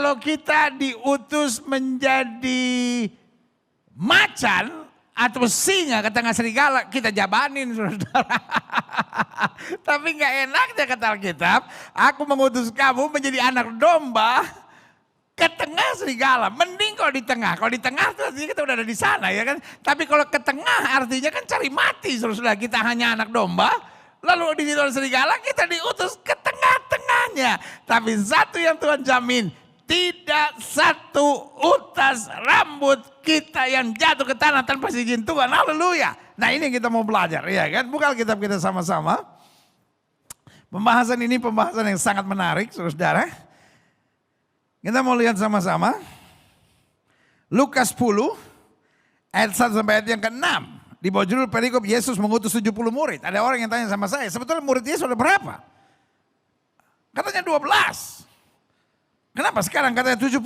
kalau kita diutus menjadi macan atau singa ke tengah serigala, kita jabanin saudara. Tapi gak enaknya kata Alkitab, aku mengutus kamu menjadi anak domba ke tengah serigala. Mending kalau di tengah. Kalau di tengah itu artinya kita udah ada di sana ya kan. Tapi kalau ke tengah artinya kan cari mati saudara. Kita hanya anak domba. Lalu di situ ada serigala, kita diutus ke tengah-tengahnya. Tapi satu yang Tuhan jamin, tidak satu utas rambut kita yang jatuh ke tanah tanpa izin Tuhan. Haleluya. Nah ini yang kita mau belajar ya kan. Buka Alkitab kita sama-sama. Pembahasan ini pembahasan yang sangat menarik saudara. Kita mau lihat sama-sama. Lukas 10 ayat 1 sampai ayat yang ke-6. Di bawah judul perikop Yesus mengutus 70 murid. Ada orang yang tanya sama saya, sebetulnya murid Yesus ada berapa? Katanya 12. Kenapa sekarang katanya 70?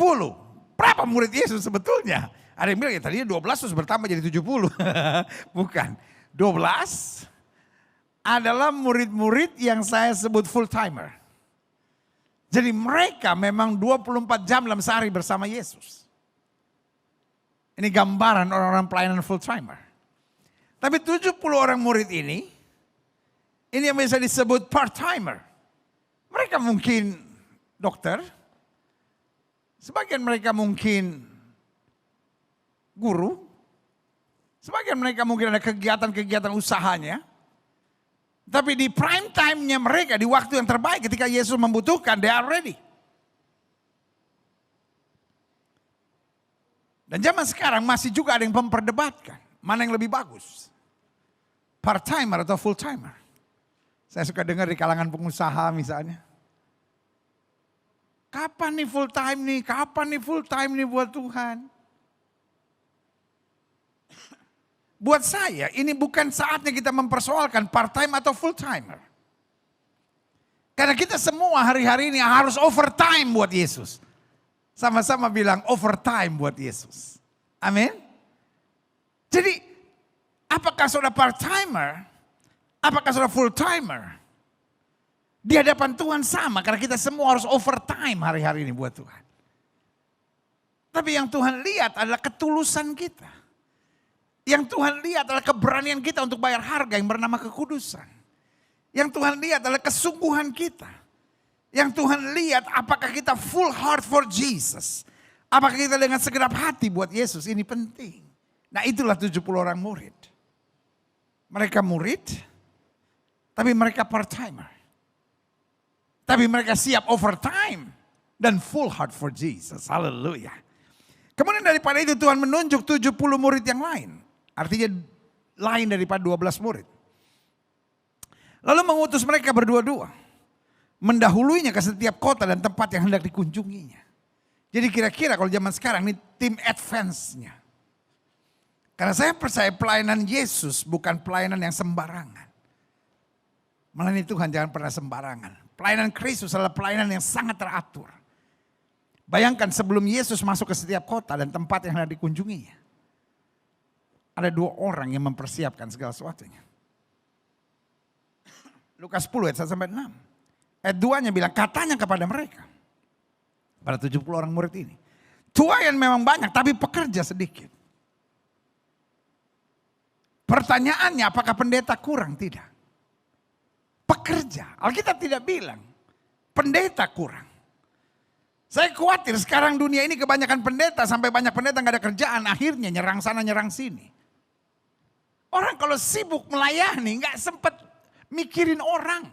Berapa murid Yesus sebetulnya? Ada yang bilang ya tadinya 12 terus bertambah jadi 70. Bukan. 12 adalah murid-murid yang saya sebut full timer. Jadi mereka memang 24 jam dalam sehari bersama Yesus. Ini gambaran orang-orang pelayanan full timer. Tapi 70 orang murid ini yang bisa disebut part-timer. Mereka mungkin dokter, sebagian mereka mungkin guru, sebagian mereka mungkin ada kegiatan-kegiatan usahanya. Tapi di prime time-nya mereka, di waktu yang terbaik ketika Yesus membutuhkan, they are ready. Dan zaman sekarang masih juga ada yang memperdebatkan, mana yang lebih bagus. Part-timer atau full-timer. Saya suka dengar di kalangan pengusaha misalnya. Kapan nih full-time nih? Kapan nih full-time nih buat Tuhan? Buat saya ini bukan saatnya kita mempersoalkan part-time atau full-timer. Karena kita semua hari-hari ini harus overtime buat Yesus. Sama-sama bilang overtime buat Yesus. Amin. Jadi apakah saudara part-timer? Apakah saudara full-timer? Di hadapan Tuhan sama karena kita semua harus overtime hari-hari ini buat Tuhan. Tapi yang Tuhan lihat adalah ketulusan kita. Yang Tuhan lihat adalah keberanian kita untuk bayar harga yang bernama kekudusan. Yang Tuhan lihat adalah kesungguhan kita. Yang Tuhan lihat apakah kita full heart for Jesus. Apakah kita dengan segenap hati buat Yesus, ini penting. Nah itulah 70 orang murid. Mereka murid, tapi mereka part-timer. Tapi mereka siap overtime dan full heart for Jesus. Haleluya. Kemudian daripada itu Tuhan menunjuk 70 murid yang lain. Artinya lain daripada 12 murid. Lalu mengutus mereka berdua-dua. Mendahuluinya ke setiap kota dan tempat yang hendak dikunjunginya. Jadi kira-kira kalau zaman sekarang ini tim advance-nya. Karena saya percaya pelayanan Yesus bukan pelayanan yang sembarangan. Melayani Tuhan jangan pernah sembarangan. Pelayanan Kristus adalah pelayanan yang sangat teratur. Bayangkan sebelum Yesus masuk ke setiap kota dan tempat yang hendak dikunjunginya. Ada 2 orang yang mempersiapkan segala sesuatunya. Lukas 10 ayat 1 sampai 6. Ayat 2-nya bilang katanya kepada mereka. Pada 70 orang murid ini. Tuayan memang banyak tapi pekerja sedikit. Pertanyaannya apakah pendeta kurang? Tidak. Pekerja. Alkitab tidak bilang pendeta kurang. Saya khawatir sekarang dunia ini kebanyakan pendeta. Sampai banyak pendeta gak ada kerjaan. Akhirnya nyerang sana nyerang sini. Orang kalau sibuk melayani gak sempat mikirin orang.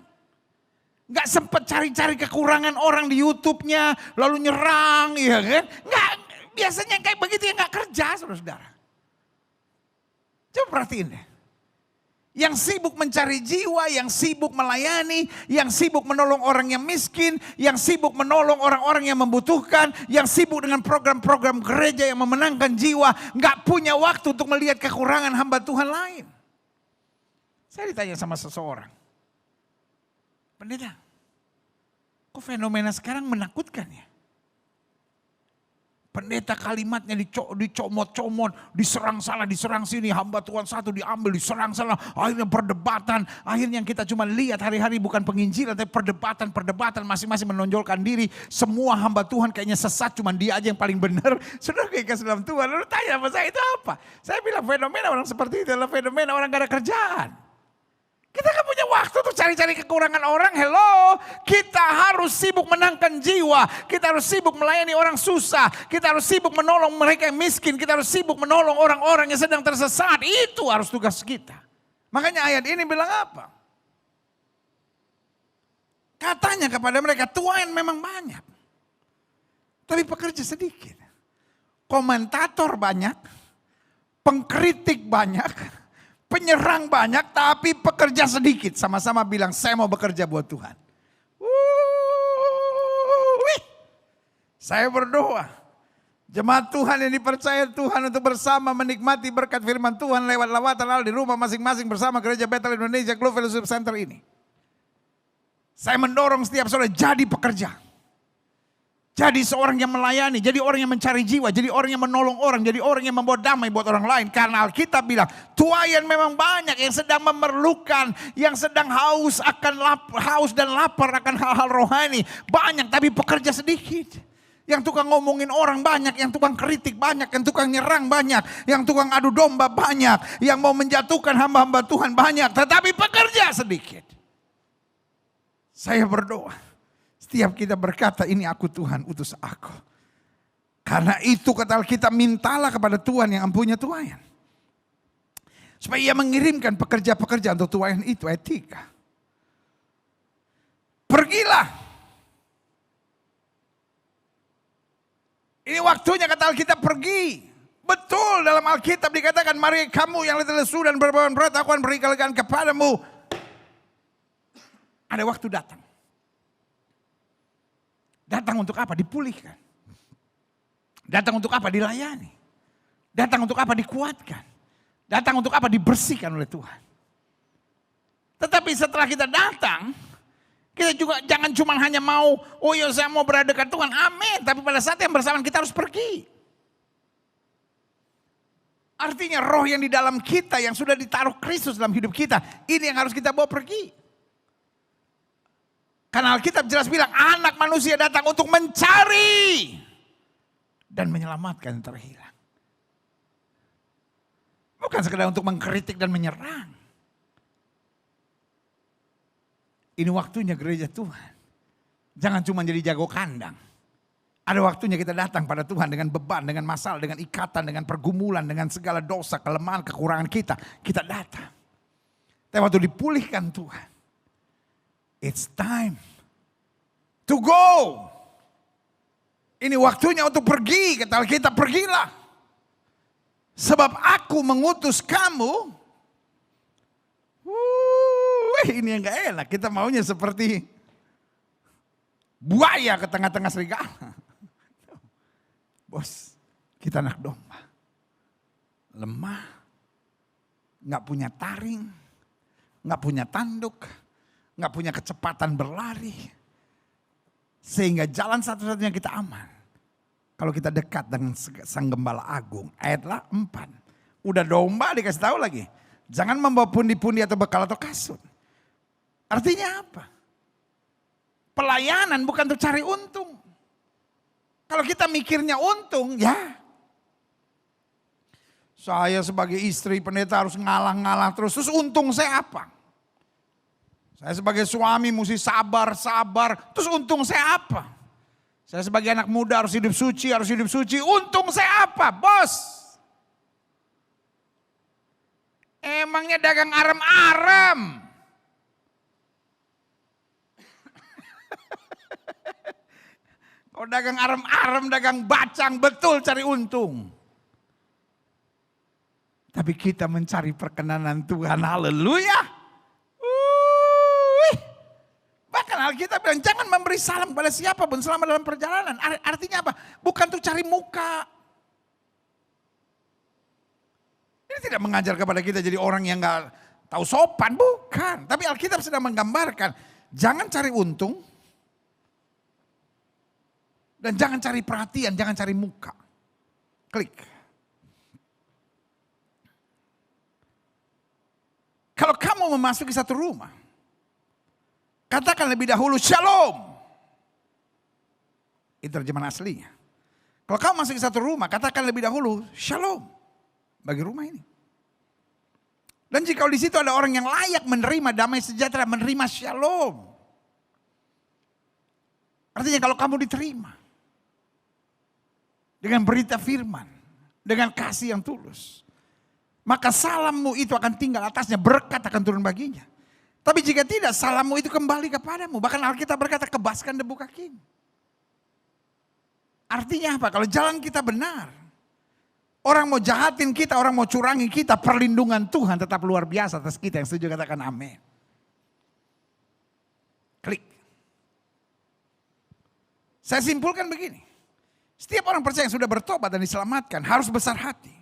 Gak sempat cari-cari kekurangan orang di YouTube-nya. Lalu nyerang ya kan. Gak, biasanya kayak begitu yang gak kerja saudara-saudara. Coba perhatiin deh. Yang sibuk mencari jiwa, yang sibuk melayani, yang sibuk menolong orang yang miskin, yang sibuk menolong orang-orang yang membutuhkan, yang sibuk dengan program-program gereja yang memenangkan jiwa, gak punya waktu untuk melihat kekurangan hamba Tuhan lain. Saya ditanya sama seseorang, pendeta, kok fenomena sekarang menakutkan ya? Pendeta kalimatnya dicomot-comot, diserang sana, diserang sini, hamba Tuhan satu diambil, diserang sana, akhirnya perdebatan. Akhirnya yang kita cuma lihat hari-hari bukan penginjilan, tapi perdebatan, masing-masing menonjolkan diri. Semua hamba Tuhan kayaknya sesat, cuma dia aja yang paling benar. Saudara kayak kasih dalam Tuhan, lalu tanya sama saya itu apa? Saya bilang fenomena orang seperti itu adalah fenomena orang gak ada kerjaan. Kita gak punya waktu untuk cari-cari kekurangan orang. Hello, kita harus sibuk menangkan jiwa. Kita harus sibuk melayani orang susah. Kita harus sibuk menolong mereka yang miskin. Kita harus sibuk menolong orang-orang yang sedang tersesat. Itu harus tugas kita. Makanya ayat ini bilang apa? Katanya kepada mereka, tuayan memang banyak. Tapi pekerja sedikit. Komentator banyak. Pengkritik banyak. Penyerang banyak tapi pekerja sedikit. Sama-sama bilang saya mau bekerja buat Tuhan. Saya berdoa. Jemaat Tuhan yang dipercaya Tuhan untuk bersama menikmati berkat firman Tuhan lewat lawatan Allah di rumah masing-masing bersama Gereja Bethel Indonesia Globe Fellowship Center ini. Saya mendorong setiap saudara jadi pekerja. Jadi seorang yang melayani, jadi orang yang mencari jiwa, jadi orang yang menolong orang, jadi orang yang membawa damai buat orang lain. Karena Alkitab bilang, tuayan memang banyak yang sedang memerlukan, yang sedang haus dan lapar akan hal-hal rohani. Banyak tapi pekerja sedikit. Yang tukang ngomongin orang banyak, yang tukang kritik banyak, yang tukang nyerang banyak, yang tukang adu domba banyak, yang mau menjatuhkan hamba-hamba Tuhan banyak, tetapi pekerja sedikit. Saya berdoa. Setiap kita berkata, ini aku Tuhan, utus aku. Karena itu kata Alkitab, mintalah kepada Tuhan yang mempunyai tuayan. Supaya ia mengirimkan pekerja-pekerja untuk tuayan itu. Ayat 3. Pergilah. Ini waktunya kata Alkitab pergi. Betul dalam Alkitab dikatakan, mari kamu yang letih lesu dan berbeban berat, aku akan beri kelegaan kepadamu. Ada waktu datang. Datang untuk apa? Dipulihkan. Datang untuk apa? Dilayani. Datang untuk apa? Dikuatkan. Datang untuk apa? Dibersihkan oleh Tuhan. Tetapi setelah kita datang, kita juga jangan cuma hanya mau, oh ya saya mau berada dekat Tuhan, amin. Tapi pada saat yang bersamaan kita harus pergi. Artinya roh yang di dalam kita, yang sudah ditaruh Kristus dalam hidup kita, ini yang harus kita bawa pergi. Karena Alkitab jelas bilang anak manusia datang untuk mencari dan menyelamatkan yang terhilang. Bukan sekedar untuk mengkritik dan menyerang. Ini waktunya gereja Tuhan. Jangan cuma jadi jago kandang. Ada waktunya kita datang pada Tuhan dengan beban, dengan masalah, dengan ikatan, dengan pergumulan, dengan segala dosa, kelemahan, kekurangan kita. Kita datang. Tapi waktu dipulihkan Tuhan. It's time to go. Ini waktunya untuk pergi. Kata Alkitab, pergilah. Sebab aku mengutus kamu. Ini yang gak enak. Kita maunya seperti buaya ke tengah-tengah serigala. Bos, kita anak domba. Lemah. Gak punya taring. Gak punya tanduk. Gak punya kecepatan berlari. Sehingga jalan satu-satunya kita aman. Kalau kita dekat dengan Sang Gembala Agung. Ayat 4. Udah domba dikasih tahu lagi. Jangan membawa pundi-pundi atau bekal atau kasut. Artinya apa? Pelayanan bukan untuk cari untung. Kalau kita mikirnya untung, ya. Saya sebagai istri pendeta harus ngalah-ngalah terus. Terus untung saya apa? Saya sebagai suami mesti sabar. Terus untung saya apa? Saya sebagai anak muda harus hidup suci. Untung saya apa? Bos. Emangnya dagang arem-arem. Kalau dagang arem-arem, dagang bacang, betul cari untung. Tapi kita mencari perkenanan Tuhan, haleluya. Bahkan Alkitab bilang jangan memberi salam pada siapapun selama dalam perjalanan. Artinya apa? Bukan untuk cari muka. Ini tidak mengajar kepada kita jadi orang yang gak tahu sopan, bukan. Tapi Alkitab sedang menggambarkan, jangan cari untung. Dan jangan cari perhatian, jangan cari muka. Klik. Kalau kamu memasuki satu rumah, katakan lebih dahulu shalom. Itu terjemahan aslinya. Kalau kamu masuk ke satu rumah, katakan lebih dahulu shalom bagi rumah ini. Dan jika di situ ada orang yang layak menerima damai sejahtera, menerima shalom. Artinya kalau kamu diterima dengan berita firman, dengan kasih yang tulus, maka salammu itu akan tinggal atasnya, berkat akan turun baginya. Tapi jika tidak, salammu itu kembali kepadamu. Bahkan Alkitab berkata, kebaskan debu kakimu. Artinya apa? Kalau jalan kita benar, orang mau jahatin kita, orang mau curangi kita, perlindungan Tuhan tetap luar biasa atas kita. Yang setuju katakan amin. Klik. Saya simpulkan begini. Setiap orang percaya yang sudah bertobat dan diselamatkan harus besar hati.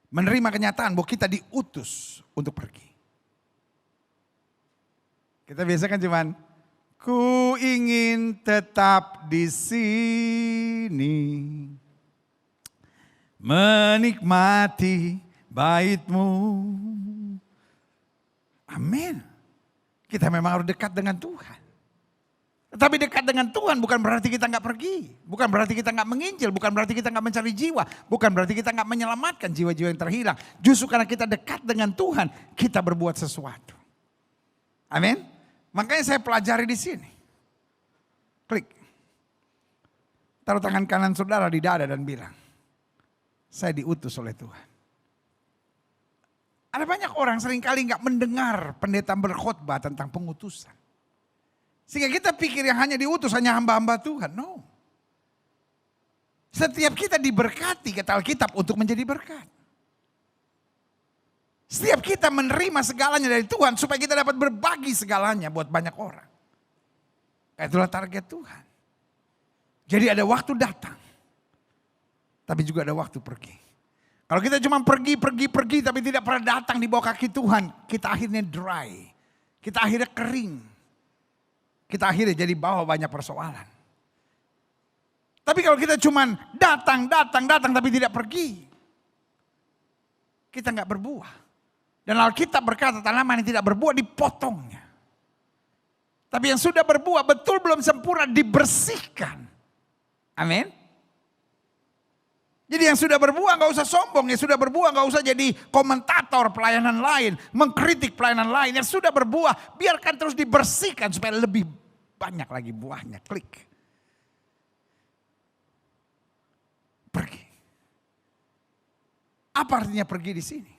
Menerima kenyataan bahwa kita diutus untuk pergi. Kita biasa kan cuman, ku ingin tetap di sini, menikmati bait-Mu. Amin. Kita memang harus dekat dengan Tuhan. Tetapi dekat dengan Tuhan bukan berarti kita nggak pergi. Bukan berarti kita nggak menginjil. Bukan berarti kita nggak mencari jiwa. Bukan berarti kita nggak menyelamatkan jiwa-jiwa yang terhilang. Justru karena kita dekat dengan Tuhan, kita berbuat sesuatu. Amin. Makanya saya pelajari di sini. Klik. Taruh tangan kanan saudara di dada dan bilang, saya diutus oleh Tuhan. Ada banyak orang seringkali nggak mendengar pendeta berkhotbah tentang pengutusan. Sehingga kita pikir yang hanya diutus hanya hamba-hamba Tuhan. No. Setiap kita diberkati kata Alkitab untuk menjadi berkat. Setiap kita menerima segalanya dari Tuhan supaya kita dapat berbagi segalanya buat banyak orang. Itulah target Tuhan. Jadi ada waktu datang. Tapi juga ada waktu pergi. Kalau kita cuma pergi tapi tidak pernah datang di bawah kaki Tuhan. Kita akhirnya dry. Kita akhirnya kering. Kita akhirnya jadi bawa banyak persoalan. Tapi kalau kita cuma datang tapi tidak pergi. Kita nggak berbuah. Dan Alkitab berkata tanaman yang tidak berbuah dipotongnya. Tapi yang sudah berbuah betul belum sempurna dibersihkan. Amin. Jadi yang sudah berbuah gak usah sombong. Yang sudah berbuah gak usah jadi komentator pelayanan lain. Mengkritik pelayanan lain. Yang sudah berbuah biarkan terus dibersihkan supaya lebih banyak lagi buahnya. Klik. Pergi. Apa artinya pergi di sini?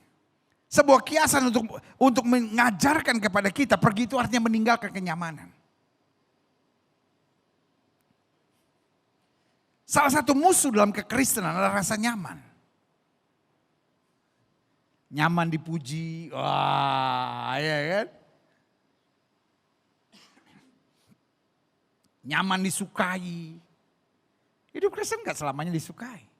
Sebuah kiasan untuk mengajarkan kepada kita. Pergi itu artinya meninggalkan kenyamanan. Salah satu musuh dalam kekristenan adalah rasa nyaman. Nyaman dipuji, wah ya kan. Nyaman disukai. Hidup Kristen gak selamanya disukai.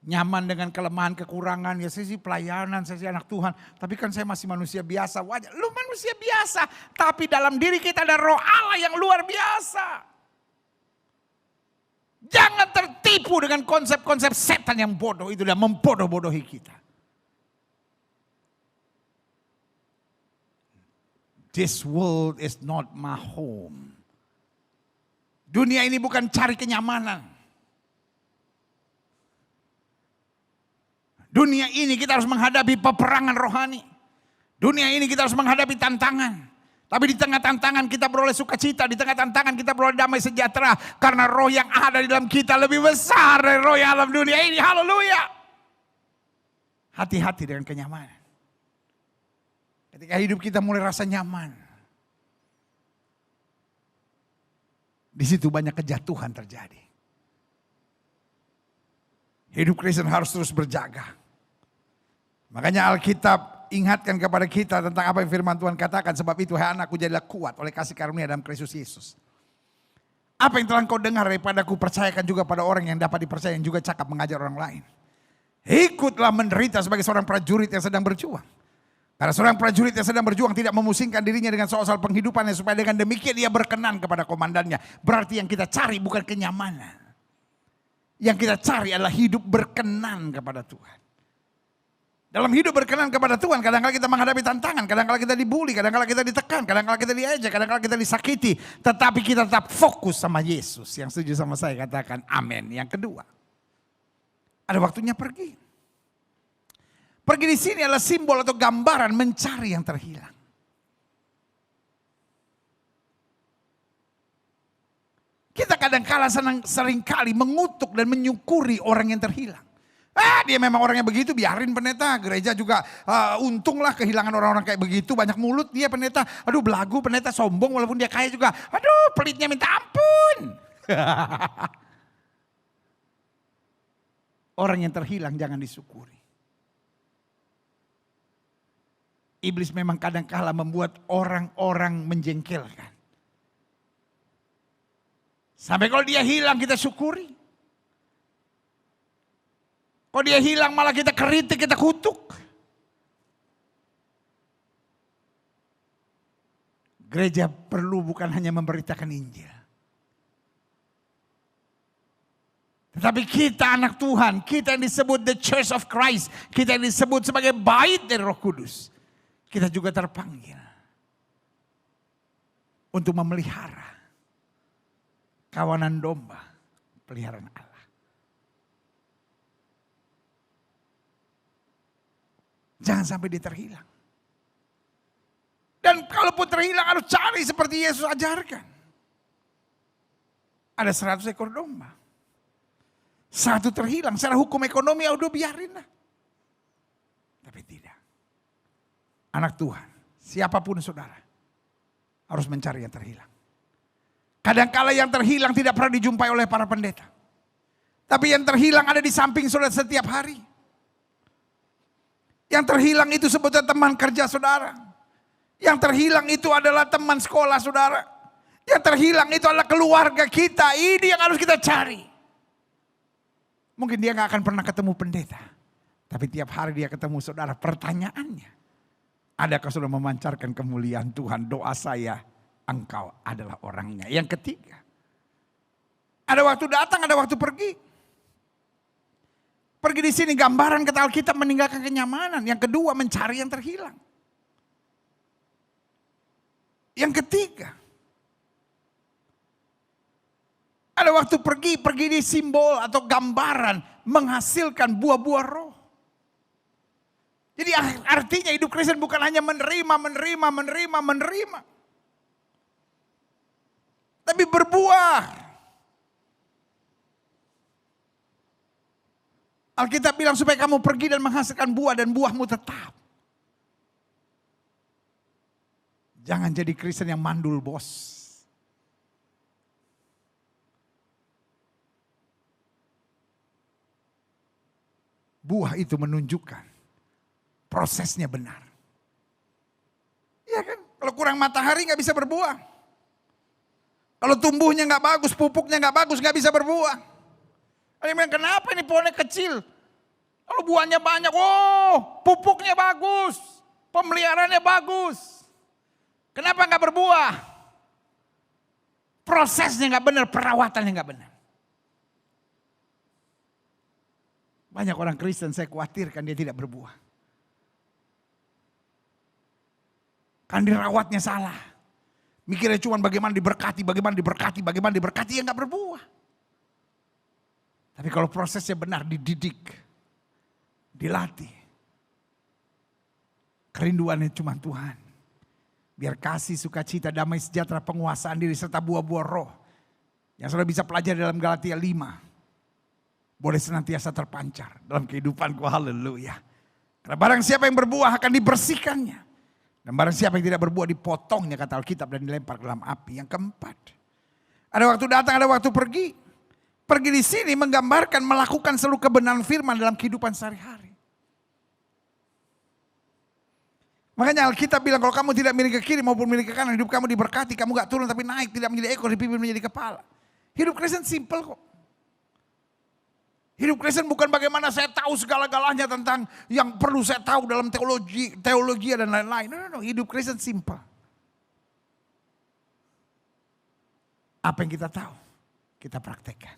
Nyaman dengan kelemahan, kekurangan, ya saya sih pelayanan, saya sih anak Tuhan. Tapi kan saya masih manusia biasa, wajar. Lu manusia biasa, tapi dalam diri kita ada roh Allah yang luar biasa. Jangan tertipu dengan konsep-konsep setan yang bodoh itu dan membodoh-bodohi kita. This world is not my home. Dunia ini bukan cari kenyamanan. Dunia ini kita harus menghadapi peperangan rohani. Dunia ini kita harus menghadapi tantangan. Tapi di tengah tantangan kita beroleh sukacita. Di tengah tantangan kita beroleh damai sejahtera. Karena roh yang ada di dalam kita lebih besar dari roh yang alam dunia ini. Haleluya. Hati-hati dengan kenyamanan. Ketika hidup kita mulai rasa nyaman. Di situ banyak kejatuhan terjadi. Hidup Kristen harus terus berjaga. Makanya Alkitab ingatkan kepada kita tentang apa yang firman Tuhan katakan. Sebab itu hai anakku jadilah kuat oleh kasih karunia dalam Kristus Yesus. Apa yang telah kau dengar daripadaku percayakan juga pada orang yang dapat dipercaya. Yang juga cakap mengajar orang lain. Ikutlah menderita sebagai seorang prajurit yang sedang berjuang. Karena seorang prajurit yang sedang berjuang tidak memusingkan dirinya dengan soal-soal penghidupannya, supaya dengan demikian dia berkenan kepada komandannya. Berarti yang kita cari bukan kenyamanan. Yang kita cari adalah hidup berkenan kepada Tuhan. Dalam hidup berkenan kepada Tuhan, kadang-kadang kita menghadapi tantangan, kadang-kadang kita dibuli, kadang-kadang kita ditekan, kadang-kadang kita diejek, kadang-kadang kita disakiti. Tetapi kita tetap fokus sama Yesus. Yang setuju sama saya katakan amin. Yang kedua, ada waktunya pergi. Pergi di sini adalah simbol atau gambaran mencari yang terhilang. Kita kadang-kala seringkali mengutuk dan menyukuri orang yang terhilang. Dia memang orangnya begitu, biarin pendeta. Gereja juga untunglah kehilangan orang-orang kayak begitu. Banyak mulut dia pendeta. Aduh belagu pendeta, sombong walaupun dia kaya juga. Aduh pelitnya minta ampun. Orang yang terhilang jangan disyukuri. Iblis memang kadang-kala membuat orang-orang menjengkelkan. Sampai kalau dia hilang kita syukuri. Kalau dia hilang malah kita kritik, kita kutuk. Gereja perlu bukan hanya memberitakan Injil. Tetapi kita anak Tuhan, kita yang disebut the Church of Christ. Kita yang disebut sebagai bait dari Roh Kudus. Kita juga terpanggil untuk memelihara kawanan domba, peliharaan Allah. Jangan sampai dia terhilang. Dan kalaupun terhilang harus cari seperti Yesus ajarkan. Ada 100 ekor domba. Satu terhilang, secara hukum ekonomi udah biarin lah. Tapi tidak. Anak Tuhan, siapapun saudara, harus mencari yang terhilang. Kadangkala yang terhilang tidak pernah dijumpai oleh para pendeta. Tapi yang terhilang ada di samping saudara setiap hari. Yang terhilang itu sebetulnya teman kerja saudara. Yang terhilang itu adalah teman sekolah saudara. Yang terhilang itu adalah keluarga kita. Ini yang harus kita cari. Mungkin dia gak akan pernah ketemu pendeta. Tapi tiap hari dia ketemu saudara. Pertanyaannya, adakah saudara memancarkan kemuliaan Tuhan? Doa saya, engkau adalah orangnya. Yang ketiga, ada waktu datang, ada waktu pergi. Pergi di sini gambaran kata Alkitab meninggalkan kenyamanan. Yang kedua, mencari yang terhilang. Yang ketiga, ada waktu pergi di simbol atau gambaran menghasilkan buah-buah roh. Jadi artinya hidup Kristen bukan hanya menerima. Tapi berbuah. Alkitab bilang supaya kamu pergi dan menghasilkan buah dan buahmu tetap. Jangan jadi Kristen yang mandul bos. Buah itu menunjukkan prosesnya benar. Iya kan? Kalau kurang matahari nggak bisa berbuah. Kalau tumbuhnya nggak bagus, pupuknya nggak bagus, nggak bisa berbuah. Ada yang bilang, kenapa ini pohonnya kecil? Kalau buahnya banyak, oh pupuknya bagus, pemeliharaannya bagus. Kenapa nggak berbuah? Prosesnya nggak benar, perawatannya nggak benar. Banyak orang Kristen saya khawatirkan dia tidak berbuah. Kan dirawatnya salah. Mikirnya cuma bagaimana diberkati, ya nggak berbuah. Tapi kalau prosesnya benar, dididik, dilatih. Kerinduannya cuma Tuhan. Biar kasih, sukacita, damai sejahtera, penguasaan diri, serta buah-buah roh. Yang sudah bisa pelajari dalam Galatia 5. Boleh senantiasa terpancar dalam kehidupanku, haleluya. Karena barang siapa yang berbuah akan dibersihkannya. Dan barang siapa yang tidak berbuah dipotongnya kata Alkitab dan dilempar ke dalam api. Yang keempat, ada waktu datang, ada waktu pergi. Pergi di sini menggambarkan melakukan seluruh kebenaran firman dalam kehidupan sehari-hari. Makanya Alkitab bilang kalau kamu tidak miring ke kiri maupun miring ke kanan, hidup kamu diberkati, kamu gak turun tapi naik, tidak menjadi ekor, dipimpin menjadi kepala. Hidup Kristen simple kok. Hidup Kristen bukan bagaimana saya tahu segala-galanya tentang yang perlu saya tahu dalam teologi dan lain-lain. No. Hidup Kristen simple. Apa yang kita tahu, kita praktekkan.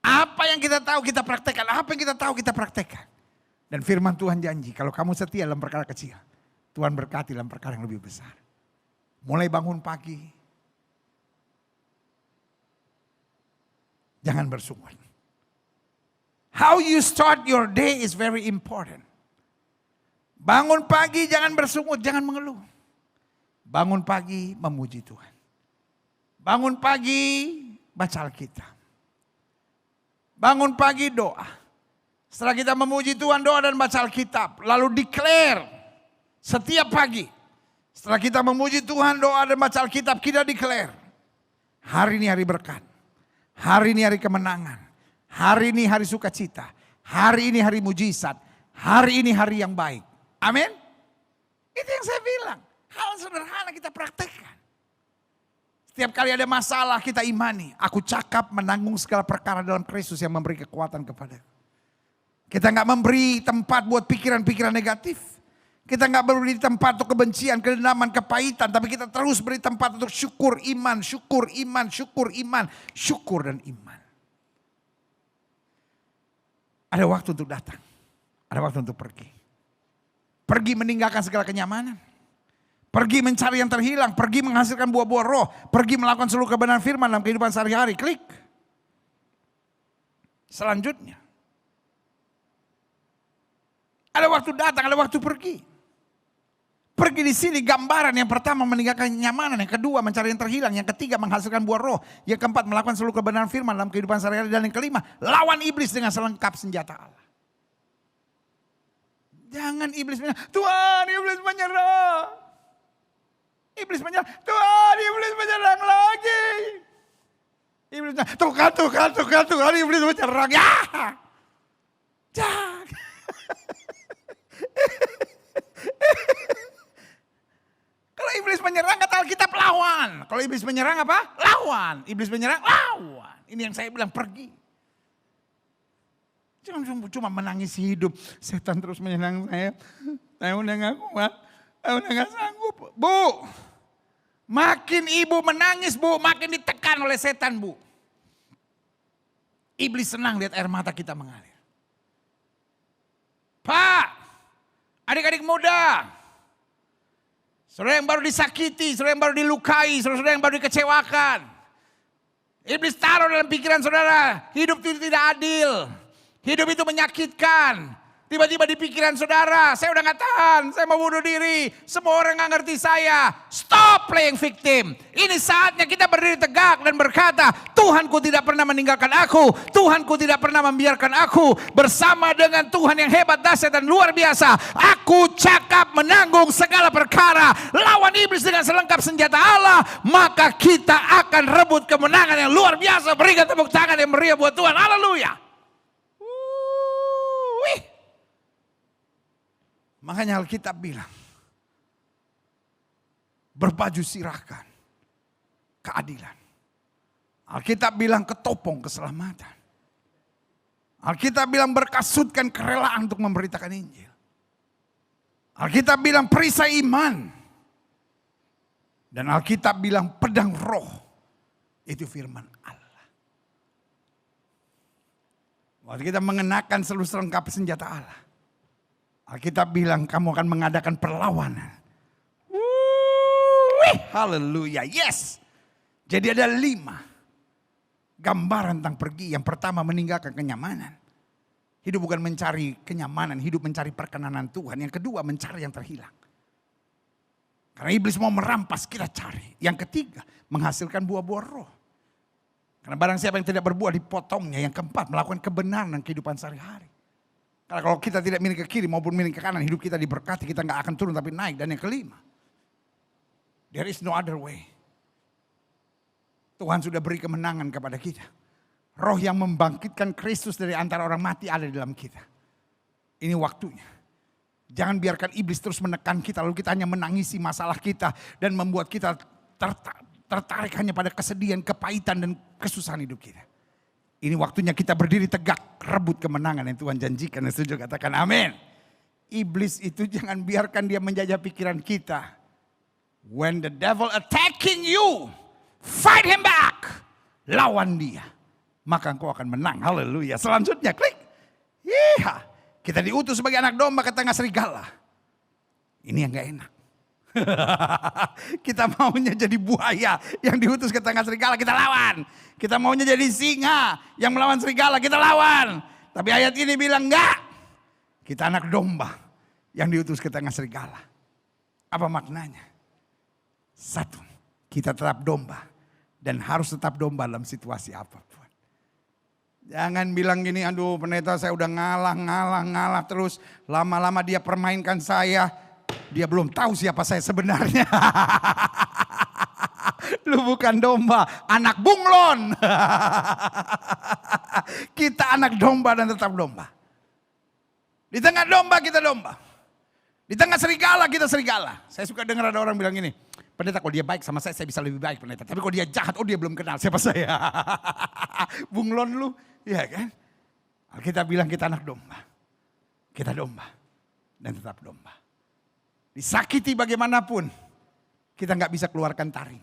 Apa yang kita tahu, kita praktekkan. Apa yang kita tahu, kita praktekkan. Dan firman Tuhan janji, kalau kamu setia dalam perkara kecil, Tuhan berkati dalam perkara yang lebih besar. Mulai bangun pagi, jangan bersungut. How you start your day is very important. Bangun pagi jangan bersungut, jangan mengeluh. Bangun pagi memuji Tuhan. Bangun pagi baca Alkitab. Bangun pagi doa. Setelah kita memuji Tuhan, doa dan baca Alkitab. Lalu declare setiap pagi. Setelah kita memuji Tuhan, doa dan baca Alkitab, kita declare. Hari ini hari berkat. Hari ini hari kemenangan. Hari ini hari sukacita. Hari ini hari mujizat. Hari ini hari yang baik. Amin. Itu yang saya bilang. Hal sederhana kita praktekkan. Setiap kali ada masalah kita imani. Aku cakap menanggung segala perkara dalam Kristus yang memberi kekuatan kepada. Kita gak memberi tempat buat pikiran-pikiran negatif. Kita gak beri tempat untuk kebencian, kedendaman, kepahitan. Tapi kita terus beri tempat untuk syukur, iman, syukur, iman, syukur, iman, syukur dan iman. Ada waktu untuk datang. Ada waktu untuk pergi. Pergi meninggalkan segala kenyamanan. Pergi mencari yang terhilang. Pergi menghasilkan buah-buah roh. Pergi melakukan seluruh kebenaran firman dalam kehidupan sehari-hari. Klik. Selanjutnya. Ada waktu datang, ada waktu pergi. Pergi di sini gambaran yang pertama meninggalkan kenyamanan. Yang kedua mencari yang terhilang. Yang ketiga menghasilkan buah roh. Yang keempat melakukan seluruh kebenaran firman dalam kehidupan sehari-hari. Dan yang kelima lawan iblis dengan selengkap senjata Allah. Jangan iblis menyerah. Tuhan iblis menyerah. Iblis menyerah. Tuhan iblis menyerang lagi. Iblis menyerah. Tuhan iblis menyerang. Ya. Jangan. Kalau iblis menyerang kata Alkitab lawan. Kalau iblis menyerang apa? Lawan. Iblis menyerang lawan. Ini yang saya bilang pergi. Jangan cuma menangis hidup. Setan terus menyerang saya. Saya udah gak kuat. Saya udah gak sanggup. Bu. Makin ibu menangis bu. Makin ditekan oleh setan bu. Iblis senang lihat air mata kita mengalir. Pak. Adik-adik muda. Saudara yang baru disakiti, saudara yang baru dilukai, saudara yang baru dikecewakan. Iblis taruh dalam pikiran saudara, hidup itu tidak adil. Hidup itu menyakitkan. Tiba-tiba di pikiran saudara, saya udah gak tahan, saya mau bunuh diri. Semua orang gak ngerti saya. Stop playing victim. Ini saatnya kita berdiri tegak dan berkata, Tuhanku tidak pernah meninggalkan aku. Tuhanku tidak pernah membiarkan aku. Bersama dengan Tuhan yang hebat, dahsyat dan luar biasa. Aku cakap menanggung segala perkara. Lawan iblis dengan selengkap senjata Allah. Maka kita akan rebut kemenangan yang luar biasa. Berikan tepuk tangan yang meriah buat Tuhan. Haleluya. Makanya Alkitab bilang, berbaju sirahkan keadilan. Alkitab bilang ketopong keselamatan. Alkitab bilang berkasutkan kerelaan untuk memberitakan Injil. Alkitab bilang perisai iman. Dan Alkitab bilang pedang roh. Itu firman Allah. Waktu kita mengenakan seluruh selengkap senjata Allah. Alkitab bilang kamu akan mengadakan perlawanan. Haleluya, yes. Jadi ada 5 gambaran tentang pergi. Yang pertama meninggalkan kenyamanan. Hidup bukan mencari kenyamanan, hidup mencari perkenanan Tuhan. Yang kedua mencari yang terhilang. Karena iblis mau merampas, kita cari. Yang ketiga menghasilkan buah-buah roh. Karena barang siapa yang tidak berbuah dipotongnya. Yang keempat melakukan kebenaran dalam kehidupan sehari-hari. Karena kalau kita tidak milik ke kiri maupun milik ke kanan, hidup kita diberkati, kita nggak akan turun tapi naik. Dan yang kelima, there is no other way. Tuhan sudah beri kemenangan kepada kita. Roh yang membangkitkan Kristus dari antara orang mati ada di dalam kita. Ini waktunya. Jangan biarkan iblis terus menekan kita, lalu kita hanya menangisi masalah kita dan membuat kita tertarik hanya pada kesedihan, kepahitan dan kesusahan hidup kita. Ini waktunya kita berdiri tegak, rebut kemenangan yang Tuhan janjikan. Yang setuju katakan amin. Iblis itu jangan biarkan dia menjajah pikiran kita. When the devil attacking you, fight him back. Lawan dia. Maka engkau akan menang. Haleluya. Selanjutnya klik. Iya. Kita diutus sebagai anak domba ke tengah serigala. Ini yang gak enak. Kita maunya jadi buaya yang diutus ke tengah serigala, kita lawan. Kita maunya jadi singa yang melawan serigala, kita lawan. Tapi ayat ini bilang enggak. Kita anak domba yang diutus ke tengah serigala. Apa maknanya? Satu, kita tetap domba dan harus tetap domba dalam situasi apapun. Jangan bilang gini, aduh pendeta saya udah ngalah terus. Lama-lama dia permainkan saya. Dia belum tahu siapa saya sebenarnya. Lu bukan domba, anak bunglon. Kita anak domba dan tetap domba. Di tengah domba kita domba. Di tengah serigala kita serigala. Saya suka dengar ada orang bilang gini, pendeta kalau dia baik sama saya bisa lebih baik pendeta. Tapi kalau dia jahat, oh dia belum kenal siapa saya. Bunglon lu, ya kan? Kita bilang kita anak domba. Kita domba dan tetap domba. Disakiti bagaimanapun, kita nggak bisa keluarkan taring.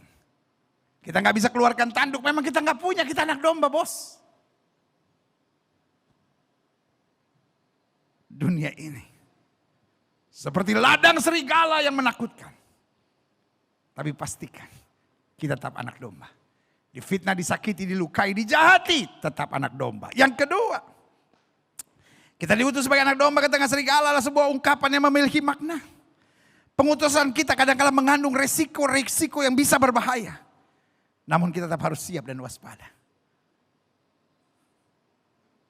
Kita nggak bisa keluarkan tanduk, memang kita nggak punya, kita anak domba bos. Dunia ini seperti ladang serigala yang menakutkan. Tapi pastikan kita tetap anak domba. Difitnah, disakiti, dilukai, dijahati, tetap anak domba. Yang kedua, kita diutus sebagai anak domba ke tengah serigala adalah sebuah ungkapan yang memiliki makna. Pengutusan kita kadang-kadang mengandung resiko yang bisa berbahaya. Namun kita tetap harus siap dan waspada.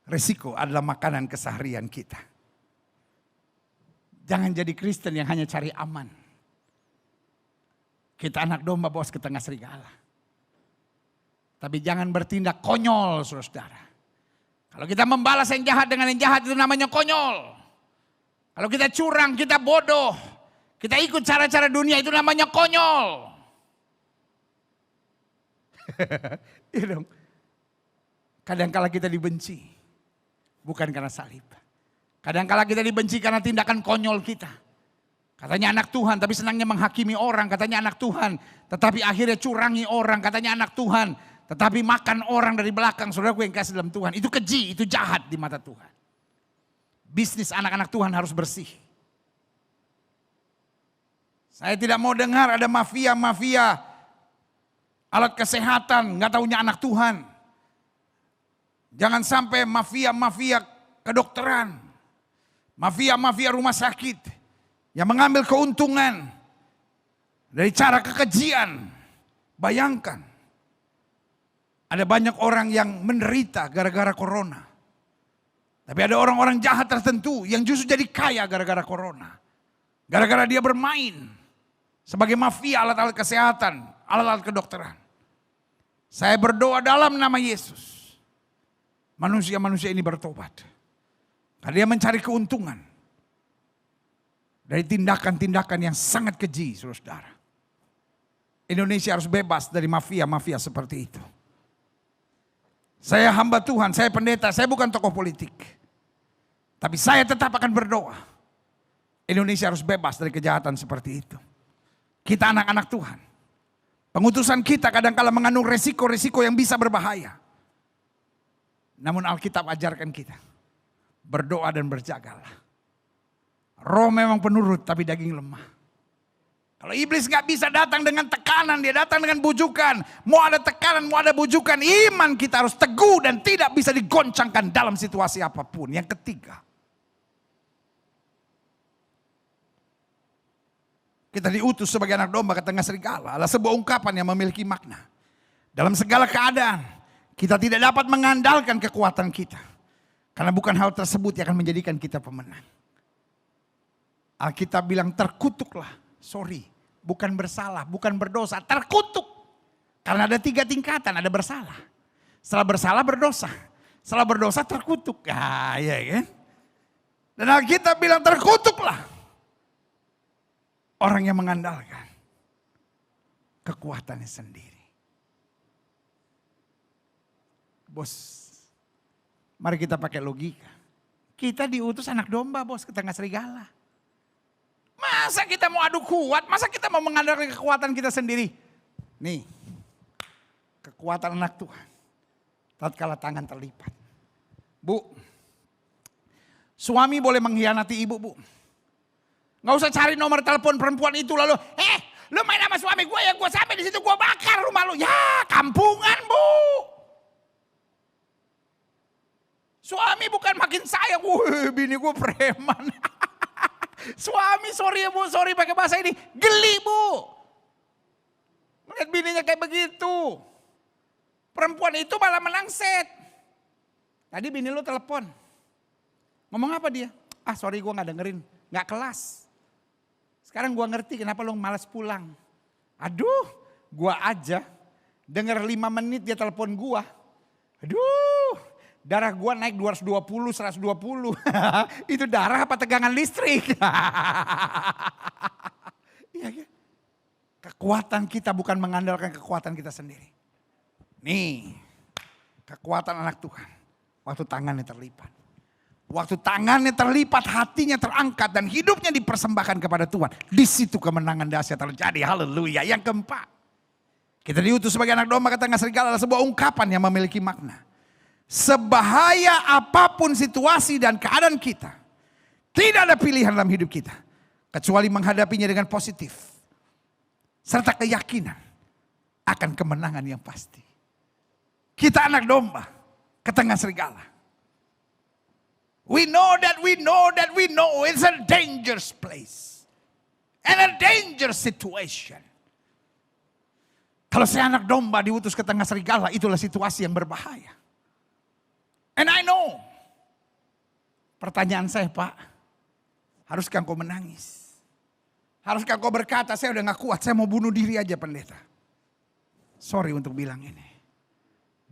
Resiko adalah makanan keseharian kita. Jangan jadi Kristen yang hanya cari aman. Kita anak domba bos ke tengah serigala. Tapi jangan bertindak konyol saudara. Kalau kita membalas yang jahat dengan yang jahat itu namanya konyol. Kalau kita curang, kita bodoh. Kita ikut cara-cara dunia itu namanya konyol. Iya dong. Kadangkala kita dibenci. Bukan karena salib. Kadangkala kita dibenci karena tindakan konyol kita. Katanya anak Tuhan tapi senangnya menghakimi orang. Katanya anak Tuhan tetapi akhirnya curangi orang. Katanya anak Tuhan tetapi makan orang dari belakang. Saudaraku yang kasih dalam Tuhan. Itu keji, itu jahat di mata Tuhan. Bisnis anak-anak Tuhan harus bersih. Saya tidak mau dengar ada mafia-mafia alat kesehatan, nggak taunya anak Tuhan. Jangan sampai mafia-mafia kedokteran, mafia-mafia rumah sakit yang mengambil keuntungan dari cara kekejian. Bayangkan, ada banyak orang yang menderita gara-gara corona. Tapi ada orang-orang jahat tertentu yang justru jadi kaya gara-gara corona. Gara-gara dia bermain sebagai mafia alat-alat kesehatan, alat-alat kedokteran. Saya berdoa dalam nama Yesus. Manusia-manusia ini bertobat. Karena dia mencari keuntungan. Dari tindakan-tindakan yang sangat keji, saudara. Indonesia harus bebas dari mafia-mafia seperti itu. Saya hamba Tuhan, saya pendeta, saya bukan tokoh politik. Tapi saya tetap akan berdoa. Indonesia harus bebas dari kejahatan seperti itu. Kita anak-anak Tuhan. Pengutusan kita kadang-kala mengandung resiko-resiko yang bisa berbahaya. Namun Alkitab ajarkan kita. Berdoa dan berjagalah. Roh memang penurut tapi daging lemah. Kalau iblis gak bisa datang dengan tekanan, dia datang dengan bujukan. Mau ada tekanan, mau ada bujukan. Iman kita harus teguh dan tidak bisa digoncangkan dalam situasi apapun. Yang ketiga. Kita diutus sebagai anak domba ke tengah serigala adalah sebuah ungkapan yang memiliki makna. Dalam segala keadaan, kita tidak dapat mengandalkan kekuatan kita. Karena bukan hal tersebut yang akan menjadikan kita pemenang. Alkitab bilang terkutuklah, bukan bersalah, bukan berdosa, terkutuk. Karena ada 3 tingkatan, ada bersalah. Setelah bersalah berdosa, setelah berdosa terkutuk. Ah, iya kan? Dan Alkitab bilang terkutuklah. Orang yang mengandalkan kekuatannya sendiri. Bos, Mari kita pakai logika. Kita diutus anak domba bos ke tengah serigala. Masa kita mau adu kuat? Masa kita mau mengandalkan kekuatan kita sendiri? Nih, kekuatan anak Tuhan. Tatkala tangan terlipat. Bu, suami boleh mengkhianati ibu, bu. Gak usah cari nomor telepon perempuan itu lalu, lu main sama suami gue ya, gue sampai di situ gue bakar rumah lu. Ya, kampungan, bu. Suami bukan makin sayang, bini gue preman. Suami sorry ya bu, sorry pakai bahasa ini, geli bu. Melihat bininya kayak begitu. Perempuan itu malah menangset. Tadi bini lu telepon. Ngomong apa dia? Ah sorry gue gak dengerin, gak kelas. Sekarang gue ngerti kenapa lu malas pulang. Aduh, gue aja denger 5 menit dia telepon gue. Aduh, darah gue naik 220, 120. Itu darah apa tegangan listrik? Iya kan? Kekuatan kita bukan mengandalkan kekuatan kita sendiri. Nih, kekuatan anak Tuhan. Waktu tangannya terlipat. Waktu tangannya terlipat, hatinya terangkat dan hidupnya dipersembahkan kepada Tuhan. Di situ kemenangan dahsyat terjadi. Haleluya. Yang keempat, kita diutus sebagai anak domba ke tengah serigala adalah sebuah ungkapan yang memiliki makna. Sebahaya apapun situasi dan keadaan kita, tidak ada pilihan dalam hidup kita kecuali menghadapinya dengan positif serta keyakinan akan kemenangan yang pasti. Kita anak domba ke tengah serigala. We know it's a dangerous place. And a dangerous situation. Kalau saya anak domba diutus ke tengah serigala, itulah situasi yang berbahaya. And I know. Pertanyaan saya, Pak, haruskah kau menangis? Haruskah kau berkata, saya udah gak kuat, saya mau bunuh diri aja pendeta. Sorry untuk bilang ini.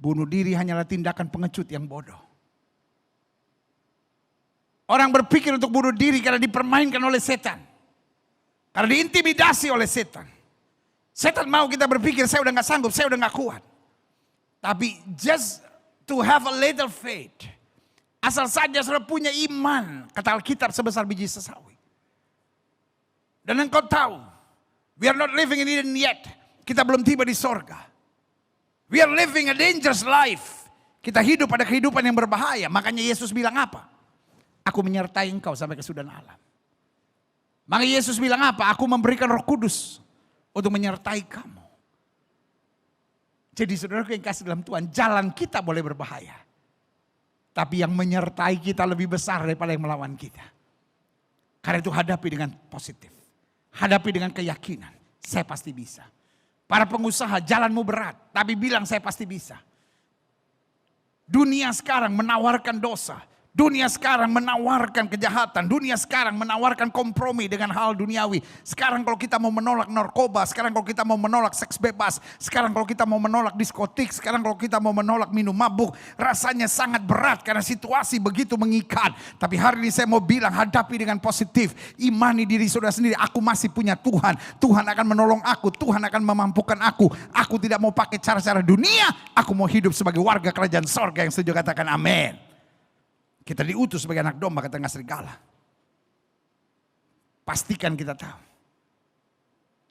Bunuh diri hanyalah tindakan pengecut yang bodoh. Orang berpikir untuk bunuh diri karena dipermainkan oleh setan. Karena diintimidasi oleh setan. Setan mau kita berpikir saya udah gak sanggup, saya udah gak kuat. Tapi just to have a little faith. Asal saja saudara punya iman, kata Alkitab, sebesar biji sesawi. Dan engkau tahu, we are not living in Eden yet. Kita belum tiba di sorga. We are living a dangerous life. Kita hidup pada kehidupan yang berbahaya. Makanya Yesus bilang apa? Aku menyertai engkau sampai kesudahan alam. Maka Yesus bilang apa? Aku memberikan Roh Kudus untuk menyertai kamu. Jadi saudara yang kasih dalam Tuhan, jalan kita boleh berbahaya. Tapi yang menyertai kita lebih besar daripada yang melawan kita. Karena itu hadapi dengan positif. Hadapi dengan keyakinan. Saya pasti bisa. Para pengusaha, jalanmu berat, tapi bilang saya pasti bisa. Dunia sekarang menawarkan dosa. Dunia sekarang menawarkan kejahatan. Dunia sekarang menawarkan kompromi dengan hal duniawi. Sekarang kalau kita mau menolak narkoba. Sekarang kalau kita mau menolak seks bebas. Sekarang kalau kita mau menolak diskotik. Sekarang kalau kita mau menolak minum mabuk. Rasanya sangat berat karena situasi begitu mengikat. Tapi hari ini saya mau bilang hadapi dengan positif. Imani diri saudara sendiri. Aku masih punya Tuhan. Tuhan akan menolong aku. Tuhan akan memampukan aku. Aku tidak mau pakai cara-cara dunia. Aku mau hidup sebagai warga kerajaan sorga yang setuju katakan amin. Kita diutus sebagai anak domba ke tengah serigala. Pastikan kita tahu.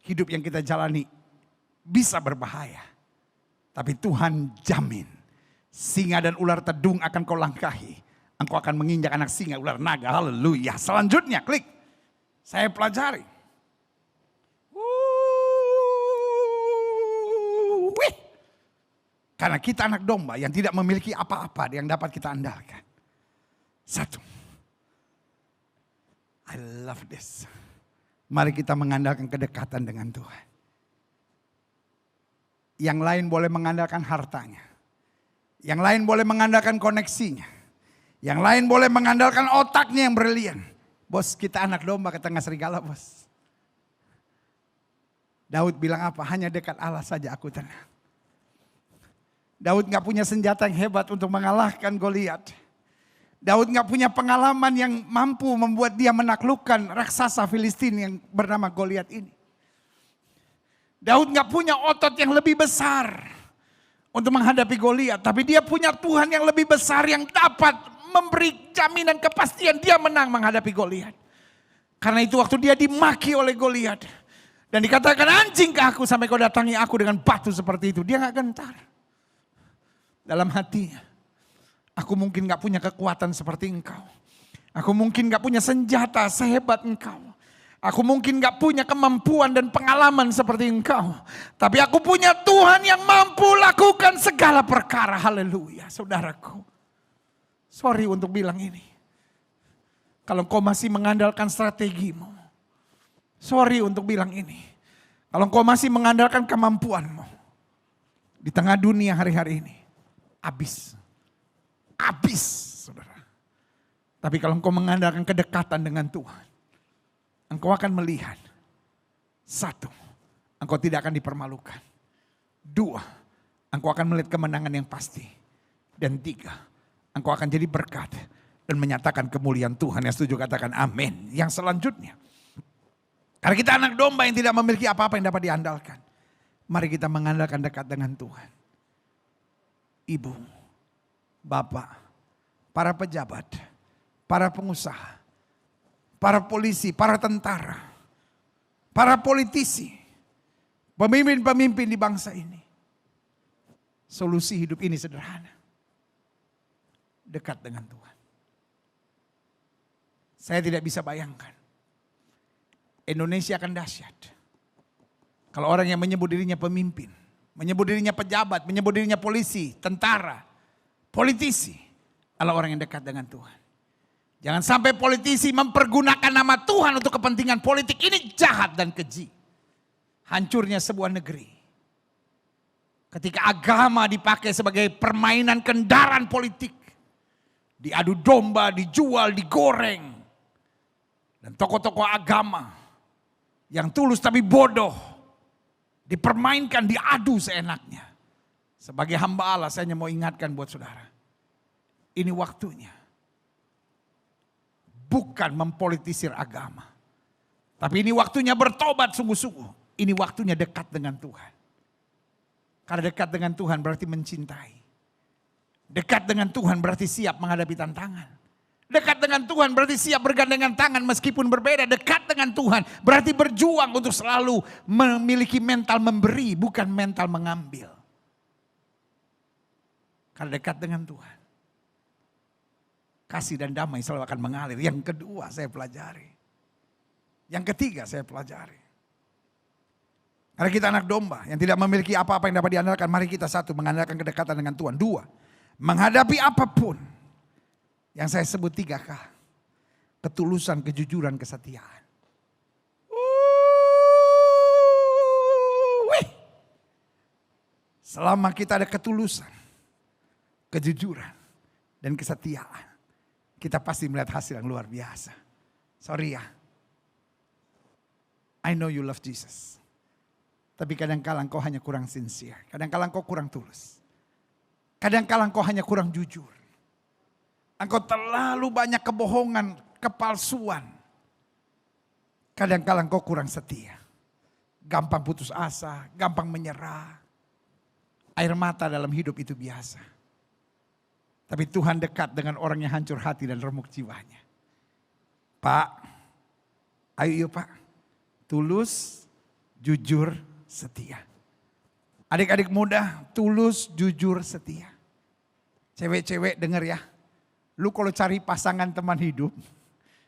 Hidup yang kita jalani bisa berbahaya. Tapi Tuhan jamin. Singa dan ular tedung akan kau langkahi. Engkau akan menginjak anak singa, ular naga. Haleluya. Selanjutnya klik. Saya pelajari. Karena kita anak domba yang tidak memiliki apa-apa yang dapat kita andalkan. Satu, I love this. Mari kita mengandalkan kedekatan dengan Tuhan. Yang lain boleh mengandalkan hartanya. Yang lain boleh mengandalkan koneksinya. Yang lain boleh mengandalkan otaknya yang brilian. Bos, kita anak domba ke tengah serigala, bos. Daud bilang apa? Hanya dekat Allah saja aku tenang. Daud gak punya senjata yang hebat untuk mengalahkan Goliat. Daud gak punya pengalaman yang mampu membuat dia menaklukkan raksasa Filistin yang bernama Goliat ini. Daud gak punya otot yang lebih besar untuk menghadapi Goliat. Tapi dia punya Tuhan yang lebih besar yang dapat memberi jaminan kepastian dia menang menghadapi Goliat. Karena itu waktu dia dimaki oleh Goliat dan dikatakan anjing ke aku sampai kau datangi aku dengan batu seperti itu. Dia gak gentar. Dalam hatinya, aku mungkin gak punya kekuatan seperti engkau. Aku mungkin gak punya senjata sehebat engkau. Aku mungkin gak punya kemampuan dan pengalaman seperti engkau. Tapi aku punya Tuhan yang mampu lakukan segala perkara. Haleluya, saudaraku. Sorry untuk bilang ini. Kalau kau masih mengandalkan strategimu. Sorry untuk bilang ini. Kalau kau masih mengandalkan kemampuanmu. Di tengah dunia hari-hari ini. Habis. Habis, saudara. Tapi kalau engkau mengandalkan kedekatan dengan Tuhan. Engkau akan melihat. Satu, engkau tidak akan dipermalukan. Dua, engkau akan melihat kemenangan yang pasti. Dan tiga, engkau akan jadi berkat. Dan menyatakan kemuliaan Tuhan. Yang setuju katakan amin. Yang selanjutnya. Karena kita anak domba yang tidak memiliki apa-apa yang dapat diandalkan. Mari kita mengandalkan dekat dengan Tuhan. Ibu, bapak, para pejabat, para pengusaha, para polisi, para tentara, para politisi, pemimpin-pemimpin di bangsa ini. Solusi hidup ini sederhana. Dekat dengan Tuhan. Saya tidak bisa bayangkan. Indonesia akan dahsyat. Kalau orang yang menyebut dirinya pemimpin, menyebut dirinya pejabat, menyebut dirinya polisi, tentara, politisi, adalah orang yang dekat dengan Tuhan. Jangan sampai politisi mempergunakan nama Tuhan untuk kepentingan politik. Ini jahat dan keji. Hancurnya sebuah negeri. Ketika agama dipakai sebagai permainan kendaraan politik. Diadu domba, dijual, digoreng. Dan tokoh-tokoh agama yang tulus tapi bodoh dipermainkan, diadu seenaknya. Sebagai hamba Allah saya hanya mau ingatkan buat saudara. Ini waktunya. Bukan mempolitisir agama. Tapi ini waktunya bertobat sungguh-sungguh. Ini waktunya dekat dengan Tuhan. Karena dekat dengan Tuhan berarti mencintai. Dekat dengan Tuhan berarti siap menghadapi tantangan. Dekat dengan Tuhan berarti siap bergandengan tangan meskipun berbeda. Dekat dengan Tuhan berarti berjuang untuk selalu memiliki mental memberi, bukan mental mengambil. Karena dekat dengan Tuhan, kasih dan damai selalu akan mengalir. Yang kedua saya pelajari. Yang ketiga saya pelajari. Karena kita anak domba yang tidak memiliki apa-apa yang dapat diandalkan. Mari kita satu, mengandalkan kedekatan dengan Tuhan. Dua, menghadapi apapun. Yang saya sebut 3K. Ketulusan, kejujuran, kesetiaan. Selama kita ada ketulusan, kejujuran, dan kesetiaan. Kita pasti melihat hasil yang luar biasa. Sorry ya. I know you love Jesus. Tapi kadang-kadang kau hanya kurang sincere. Kadang-kadang kau kurang tulus. Kadang-kadang kau hanya kurang jujur. Engkau terlalu banyak kebohongan, kepalsuan. Kadang-kadang kau kurang setia. Gampang putus asa, gampang menyerah. Air mata dalam hidup itu biasa. Tapi Tuhan dekat dengan orang yang hancur hati dan remuk jiwanya. Pak, ayo yuk Pak. Tulus, jujur, setia. Adik-adik muda, tulus, jujur, setia. Cewek-cewek denger ya. Lu kalau cari pasangan teman hidup,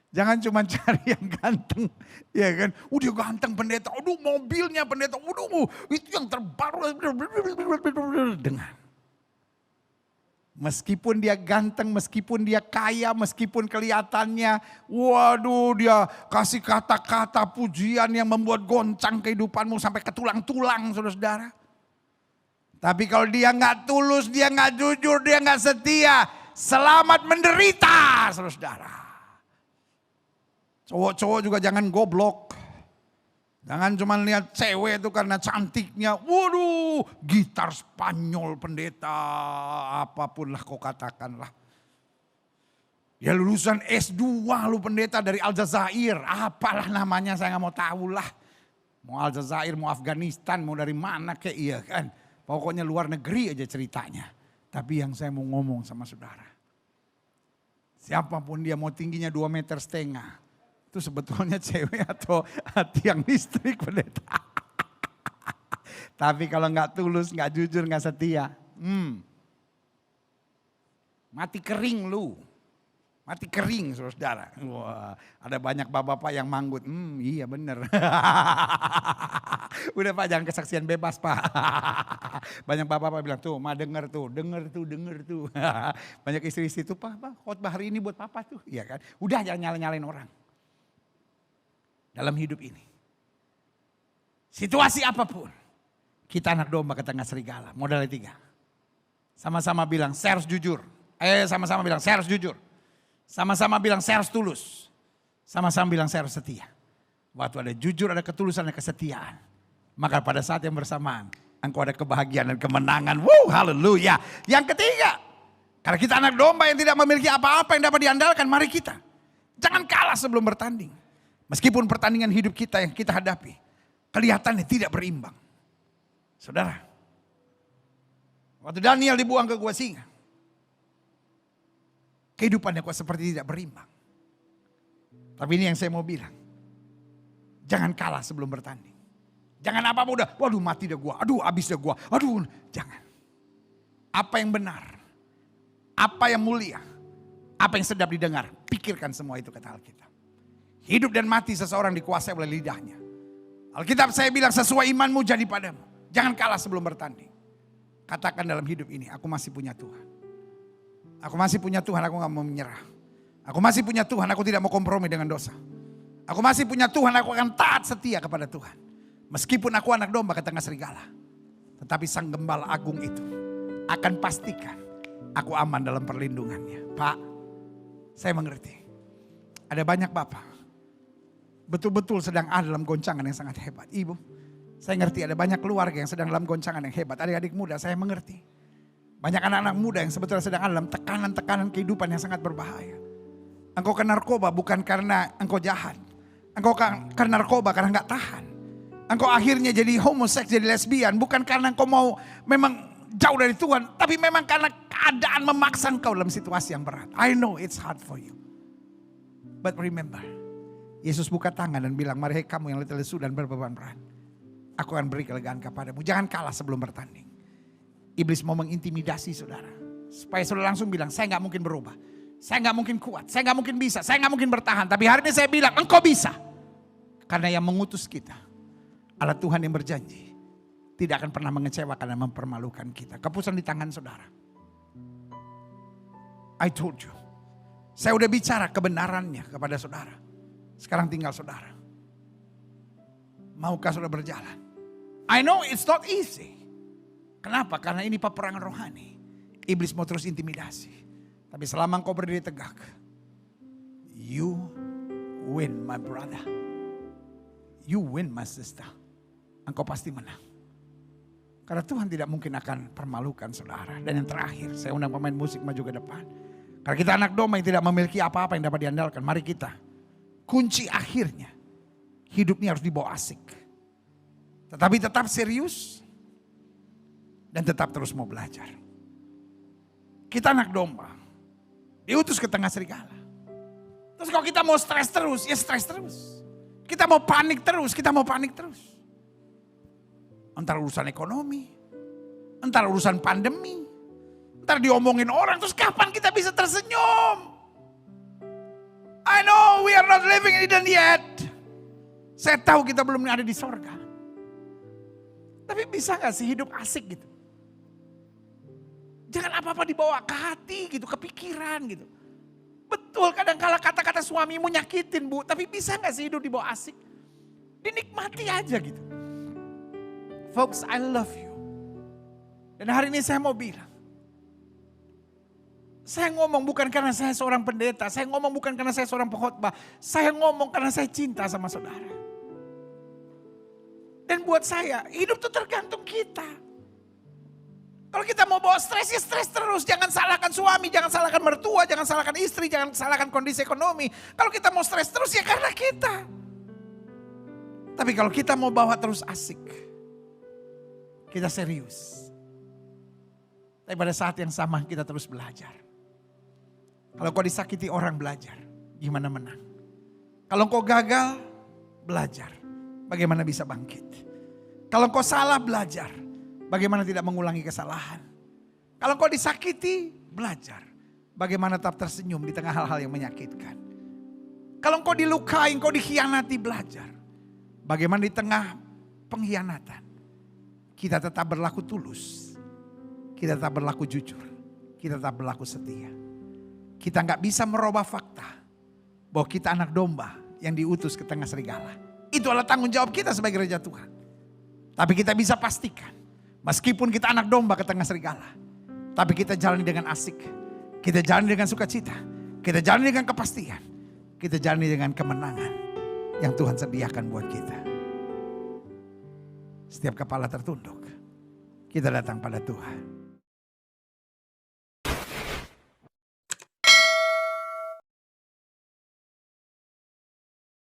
jangan cuma cari yang ganteng, ya kan? Dia ganteng pendeta, aduh mobilnya pendeta, aduh itu yang terbaru. Dengar. Meskipun dia ganteng, meskipun dia kaya, meskipun kelihatannya, waduh dia kasih kata-kata pujian yang membuat goncang kehidupanmu sampai ke tulang-tulang, saudara-saudara. Tapi kalau dia nggak tulus, dia nggak jujur, dia nggak setia, selamat menderita, saudara-saudara. Cowok-cowok juga jangan goblok. Jangan cuma lihat cewek itu karena cantiknya. Waduh, gitar Spanyol pendeta, apapun lah kau katakanlah. Ya lulusan S2 lu pendeta dari Aljazair, apalah namanya saya nggak mau tahu lah. Mau Aljazair, mau Afghanistan, mau dari mana kayak iya kan. Pokoknya luar negeri aja ceritanya. Tapi yang saya mau ngomong sama saudara. Siapapun dia mau tingginya 2,5 meter. Itu sebetulnya cewek atau tiang listrik pendeta. Tapi kalau nggak tulus, nggak jujur, nggak setia. Mati kering lu. Mati kering saudara. Wah, ada banyak bapak-bapak yang manggut. Iya bener. Udah Pak, jangan kesaksian bebas Pak. Banyak bapak-bapak bilang tuh, ma denger tuh. Banyak istri-istri tuh, Pak, khotbah hari ini buat papa tuh. Iya kan. Udah jangan nyalain orang. Dalam hidup ini. Situasi apapun. Kita anak domba ke tengah serigala. Modalnya 3. Sama-sama bilang, saya harus jujur. Sama-sama bilang, saya harus jujur. Sama-sama bilang saya harus tulus. Sama-sama bilang saya harus setia. Waktu ada jujur, ada ketulusan, ada kesetiaan. Maka pada saat yang bersamaan, engkau ada kebahagiaan dan kemenangan. Wow, haleluya. Yang ketiga, karena kita anak domba yang tidak memiliki apa-apa yang dapat diandalkan, mari kita. Jangan kalah sebelum bertanding. Meskipun pertandingan hidup kita yang kita hadapi, kelihatannya tidak berimbang. Saudara, waktu Daniel dibuang ke gua singa, kehidupannya kok seperti tidak berimbang. Tapi ini yang saya mau bilang. Jangan kalah sebelum bertanding. Jangan apa-apa udah, waduh mati dah gua, aduh habis dah gua, aduh jangan. Apa yang benar, apa yang mulia, apa yang sedap didengar, pikirkan semua itu kata Alkitab. Hidup dan mati seseorang dikuasai oleh lidahnya. Alkitab saya bilang sesuai imanmu jadi padamu. Jangan kalah sebelum bertanding. Katakan dalam hidup ini, aku masih punya Tuhan. Aku masih punya Tuhan, aku gak mau menyerah. Aku masih punya Tuhan, aku tidak mau kompromi dengan dosa. Aku masih punya Tuhan, aku akan taat setia kepada Tuhan. Meskipun aku anak domba ke tengah serigala. Tetapi sang gembala agung itu akan pastikan aku aman dalam perlindungannya. Pak, saya mengerti. Ada banyak bapak. Betul-betul sedang ada dalam goncangan yang sangat hebat. Ibu, saya ngerti ada banyak keluarga yang sedang dalam goncangan yang hebat. Adik-adik muda, saya mengerti. Banyak anak-anak muda yang sebetulnya sedang ada dalam tekanan-tekanan kehidupan yang sangat berbahaya. Engkau ke narkoba bukan karena engkau jahat. Engkau ke narkoba karena gak tahan. Engkau akhirnya jadi homoseks, jadi lesbian. Bukan karena engkau mau memang jauh dari Tuhan. Tapi memang karena keadaan memaksa engkau dalam situasi yang berat. I know it's hard for you. But remember, Yesus buka tangan dan bilang, mari kamu yang letih lesu dan berbeban berat. Aku akan beri kelegaan kepadamu. Jangan kalah sebelum bertanding. Iblis mau mengintimidasi saudara. Supaya saudara langsung bilang, saya gak mungkin berubah. Saya gak mungkin kuat, saya gak mungkin bisa, saya gak mungkin bertahan. Tapi hari ini saya bilang, engkau bisa. Karena yang mengutus kita adalah Tuhan yang berjanji. Tidak akan pernah mengecewakan dan mempermalukan kita. Keputusan di tangan saudara. I told you. Saya udah bicara kebenarannya kepada saudara. Sekarang tinggal saudara. Maukah saudara berjalan? I know it's not easy. Kenapa? Karena ini peperangan rohani. Iblis mau terus intimidasi. Tapi selama engkau berdiri tegak, you win my brother. You win my sister. Engkau pasti menang. Karena Tuhan tidak mungkin akan permalukan saudara. Dan yang terakhir, saya undang pemain musik maju ke depan. Karena kita anak domba yang tidak memiliki apa-apa yang dapat diandalkan. Mari kita, kunci akhirnya, hidup ini harus dibawa asik. Tetapi tetap serius. Dan tetap terus mau belajar. Kita anak domba. Diutus ke tengah serigala. Terus kalau kita mau stres terus, ya stres terus. Kita mau panik terus, kita mau panik terus. Entar urusan ekonomi. Entar urusan pandemi. Entar diomongin orang, terus kapan kita bisa tersenyum? I know we are not living in Eden yet. Saya tahu kita belum ada di sorga. Tapi bisa gak sih hidup asik gitu? Jangan apa-apa dibawa ke hati gitu, kepikiran gitu. Betul kadang kala kata-kata suamimu nyakitin bu, tapi bisa gak sih hidup dibawa asik? Dinikmati aja gitu. Folks, I love you. Dan hari ini saya mau bilang. Saya ngomong bukan karena saya seorang pendeta, saya ngomong bukan karena saya seorang pengkhotbah. Saya ngomong karena saya cinta sama saudara. Dan buat saya, hidup itu tergantung kita. Kalau kita mau bawa stres, ya stres terus. Jangan salahkan suami, jangan salahkan mertua, jangan salahkan istri, jangan salahkan kondisi ekonomi. Kalau kita mau stres terus, ya karena kita. Tapi kalau kita mau bawa terus asik, kita serius. Tapi pada saat yang sama kita terus belajar. Kalau kau disakiti orang, belajar gimana menang. Kalau kau gagal, belajar bagaimana bisa bangkit. Kalau kau salah, belajar bagaimana tidak mengulangi kesalahan. Kalau kau disakiti, belajar bagaimana tetap tersenyum di tengah hal-hal yang menyakitkan. Kalau kau dilukai, kau dikhianati, belajar bagaimana di tengah pengkhianatan kita tetap berlaku tulus, kita tetap berlaku jujur, kita tetap berlaku setia. Kita nggak bisa merubah fakta bahwa kita anak domba yang diutus ke tengah serigala. Itu adalah tanggung jawab kita sebagai Raja Tuhan. Tapi kita bisa pastikan, meskipun kita anak domba ke tengah serigala, tapi kita jalani dengan asik, kita jalani dengan sukacita, kita jalani dengan kepastian, kita jalani dengan kemenangan yang Tuhan sediakan buat kita. Setiap kepala tertunduk, kita datang pada Tuhan.